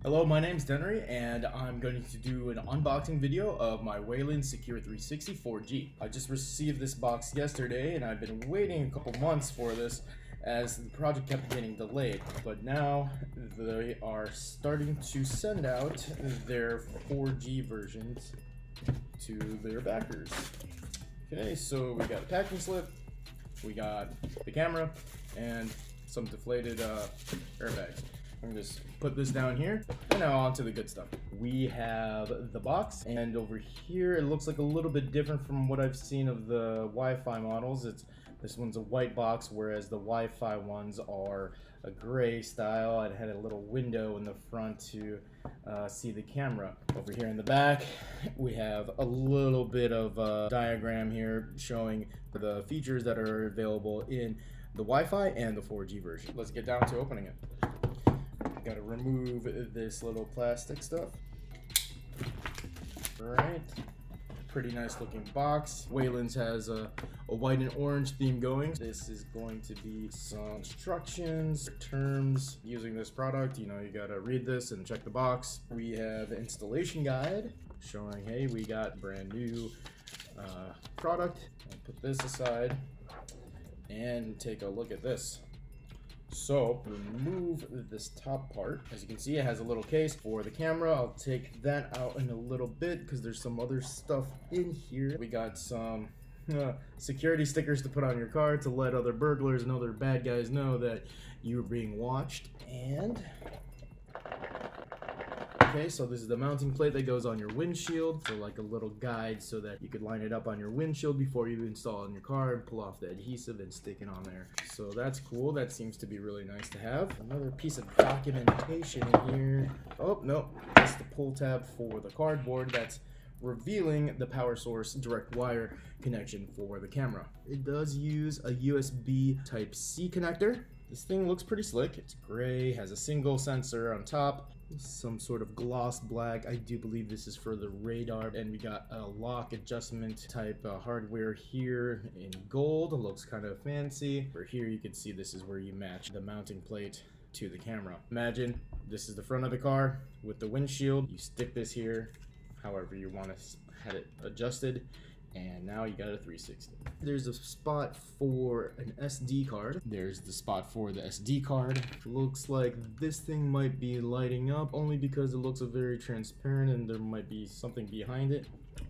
Hello, my name's Denry, and I'm going to do an unboxing video of my Waylens Secure360 4G. I just received this box yesterday, and I've been waiting a couple months for this as the project kept getting delayed. But now they are starting to send out their 4G versions to their backers. Okay, so we got a packing slip, we got the camera, and some deflated airbags. I'm gonna just put this down here, and now on to the good stuff. We have the box, and over here it looks like a little bit different from what I've seen of the Wi-Fi models. This one's a white box, whereas the Wi-Fi ones are a gray style. It had a little window in the front to see the camera. Over here in the back, we have a little bit of a diagram here showing the features that are available in the Wi-Fi and the 4G version. Let's get down to opening it. Got to remove this little plastic stuff. Alright, pretty nice looking box. Waylens has a white and orange theme going. This is going to be some instructions, terms using this product. You know, you got to read this and check the box. We have an installation guide showing, hey, we got brand new product. I'll put this aside and take a look at this. So remove this top part. As you can see, it has a little case for the camera. I'll take that out in a little bit because there's some other stuff in here. We got some security stickers to put on your car to let other burglars and other bad guys know that you're being watched. And okay, so this is the mounting plate that goes on your windshield, so like a little guide so that you could line it up on your windshield before you install it in your car and pull off the adhesive and stick it on there. So that's cool. That seems to be really nice to have. Another piece of documentation in here. Oh, no, that's the pull tab for the cardboard that's revealing the power source direct wire connection for the camera. It does use a USB Type-C connector. This thing looks pretty slick. It's gray, has a single sensor on top, some sort of gloss black. I do believe this is for the radar, and we got a lock adjustment type hardware here in gold. It looks kind of fancy. For here you can see this is where you match the mounting plate to the camera. Imagine this is the front of the car with the windshield. You stick this here however you want to have it adjusted, and now you got a 360. There's a spot for an SD card. There's the spot for the SD card. Looks like this thing might be lighting up only because it looks very transparent and there might be something behind it.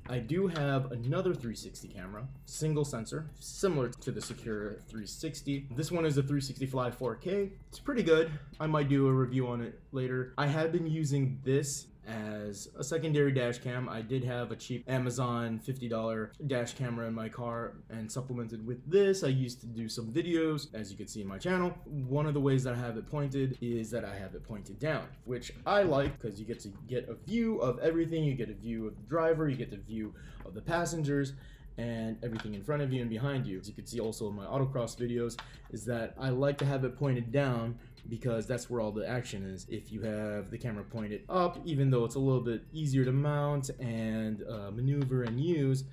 I do have another 360 camera, single sensor, similar to the Secure360. This one is a 360 Fly 4K. It's pretty good. I might do a review on it later. I have been using this as a secondary dash cam. I did have a cheap Amazon $50 dash camera in my car, and supplemented with this I used to do some videos, as you can see in my channel. One of the ways that I have it pointed is that I have it pointed down, which I like because you get to get a view of everything. You get a view of the driver, you get the view of the passengers, and everything in front of you and behind you. As you can see also in my autocross videos, is that I like to have it pointed down because that's where all the action is. If you have the camera pointed up, even though it's a little bit easier to mount and maneuver and use,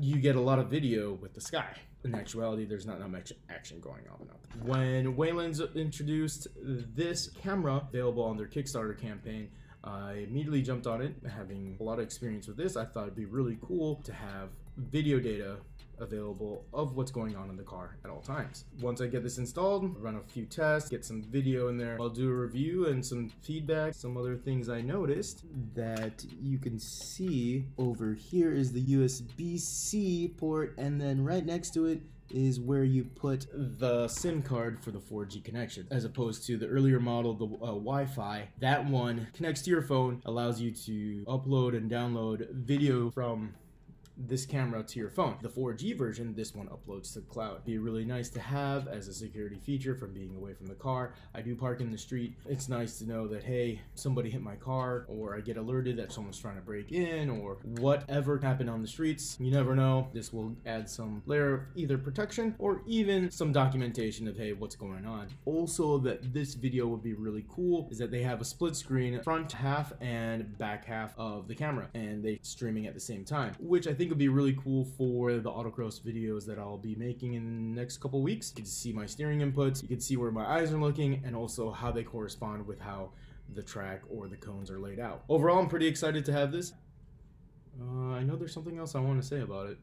you get a lot of video with the sky. In actuality, there's not much action going on. When Waylens introduced this camera available on their Kickstarter campaign, I immediately jumped on it. Having a lot of experience with this, I thought it'd be really cool to have video data available of what's going on in the car at all times. Once I get this installed, run a few tests, get some video in there, I'll do a review and some feedback. Some other things I noticed that you can see over here is the USB-C port, and then right next to it is where you put the SIM card for the 4G connection, as opposed to the earlier model, the Wi-Fi. That one connects to your phone, allows you to upload and download video from this camera to your phone. The 4G version, this one uploads to the cloud. Be really nice to have as a security feature from being away from the car. I do park in the street. It's nice to know that, hey, somebody hit my car, or I get alerted that someone's trying to break in, or whatever happened on the streets. You never know. This will add some layer of either protection or even some documentation of, hey, what's going on. Also, that this video would be really cool is that they have a split screen front half and back half of the camera, and they streaming at the same time, which I think would be really cool for the autocross videos that I'll be making in the next couple weeks. You can see my steering inputs, you can see where my eyes are looking, and also how they correspond with how the track or the cones are laid out. Overall, I'm pretty excited to have this. I know there's something else I want to say about it.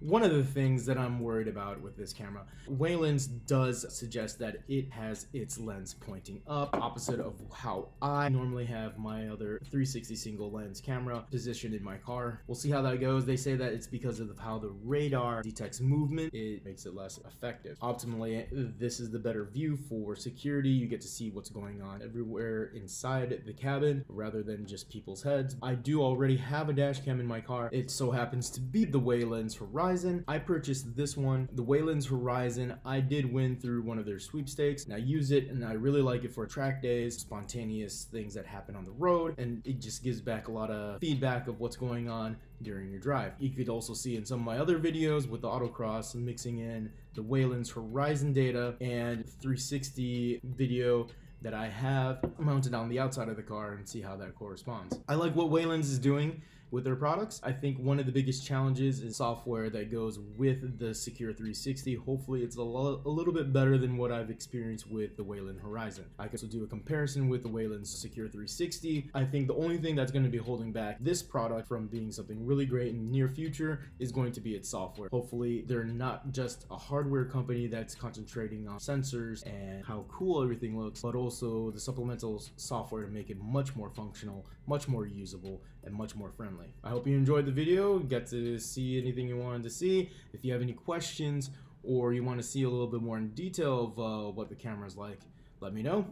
One of the things that I'm worried about with this camera, Waylens does suggest that it has its lens pointing up, opposite of how I normally have my other 360 single lens camera positioned in my car. We'll see how that goes. They say that it's because of how the radar detects movement, it makes it less effective. Optimally, this is the better view for security. You get to see what's going on everywhere inside the cabin rather than just people's heads. I do already have a dash cam in my car. It so happens to be the Waylens Horizon. I purchased this one, the Waylens Horizon. I did win through one of their sweepstakes, and I use it, and I really like it for track days, spontaneous things that happen on the road, and it just gives back a lot of feedback of what's going on during your drive. You could also see in some of my other videos with the autocross mixing in the Waylens Horizon data and 360 video that I have mounted on the outside of the car and see how that corresponds. I like what Waylens is doing with their products. I think one of the biggest challenges is software that goes with the Secure360. Hopefully it's a little bit better than what I've experienced with the Waylens Horizon. I can also do a comparison with the Waylens Secure360. I think the only thing that's going to be holding back this product from being something really great in the near future is going to be its software. Hopefully they're not just a hardware company that's concentrating on sensors and how cool everything looks, but also the supplemental software to make it much more functional, much more usable, and much more friendly. I hope you enjoyed the video, get to see anything you wanted to see. If you have any questions or you want to see a little bit more in detail of what the camera's like, let me know.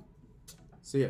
See ya.